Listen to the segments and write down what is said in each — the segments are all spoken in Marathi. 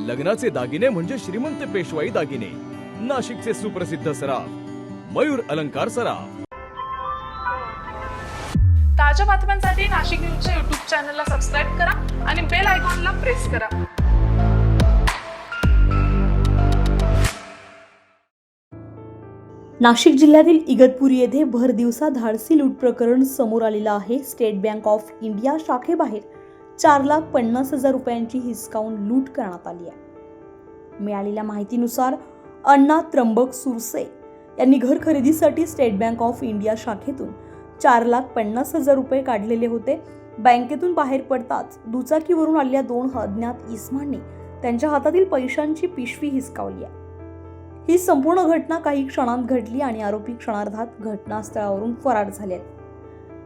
लग्नाचे दागिने म्हणजे श्रीमंत पेशवाई दागिने, नाशिकचे सुप्रसिद्ध सराफ मयूर अलंकार सराफ। ताज्या बातम्यांसाठी नाशिक न्यूजच्या YouTube चॅनलला सबस्क्राईब करा आणि बेल आयकॉनला प्रेस करा। नाशिक जिल्ह्यातील इगतपुरी येथे भर दिवसा धाडसी लूट प्रकरण समोर आलेलं आहे। स्टेट बँक ऑफ इंडिया शाखेबाहेर 4,50,000 रुपयांची हिसकावून लूट करण्यात आली आहे। मिळालेल्या माहितीनुसार अण्णा त्र्यंबक सुरसे यांनी घर खरेदीसाठी स्टेट बँक ऑफ इंडिया शाखेतून 4,50,000 रुपये काढलेले होते। बँकेतून बाहेर पडताच दुचाकीवरून आलेल्या 2 अज्ञात इसमांनी त्यांच्या हातातील पैशांची पिशवी हिसकावली आहे। ही संपूर्ण घटना काही क्षणांत घडली आणि आरोपी क्षणार्धात घटनास्थळावरून फरार झाले।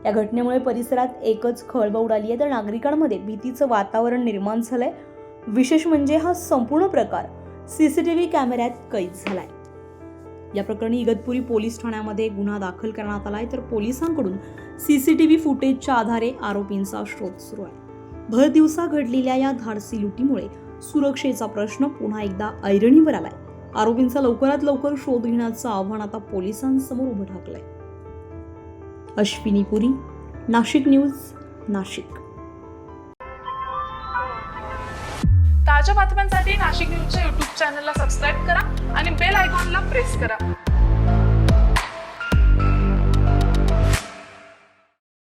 या घटनेमुळे परिसरात एकच खळबळ उडाली आहे, तर नागरिकांमध्ये भीतीचं वातावरण निर्माण झालंय। विशेष म्हणजे हा संपूर्ण प्रकार सीसीटीव्ही कॅमेऱ्यात कैद झालाय। या प्रकरणी इगतपुरी पोलीस ठाण्यामध्ये गुन्हा दाखल करण्यात आलाय, तर पोलिसांकडून सीसीटीव्ही फुटेजच्या आधारे आरोपींचा शोध सुरू आहे। भर दिवसा घडलेल्या या धाडसी लुटीमुळे सुरक्षेचा प्रश्न पुन्हा एकदा ऐरणीवर आलाय। आरोपींचा लवकरात लवकर शोध घेण्याचं आव्हान आता पोलिसांसमोर उभं ठाकलंय। अश्विनी पुरी, नाशिक न्यूज, नाशिक। ताज्या बातम्यांसाठी नाशिक न्यूजच्या YouTube चॅनलला सबस्क्राईब करा आणि बेल आयकॉनला प्रेस करा।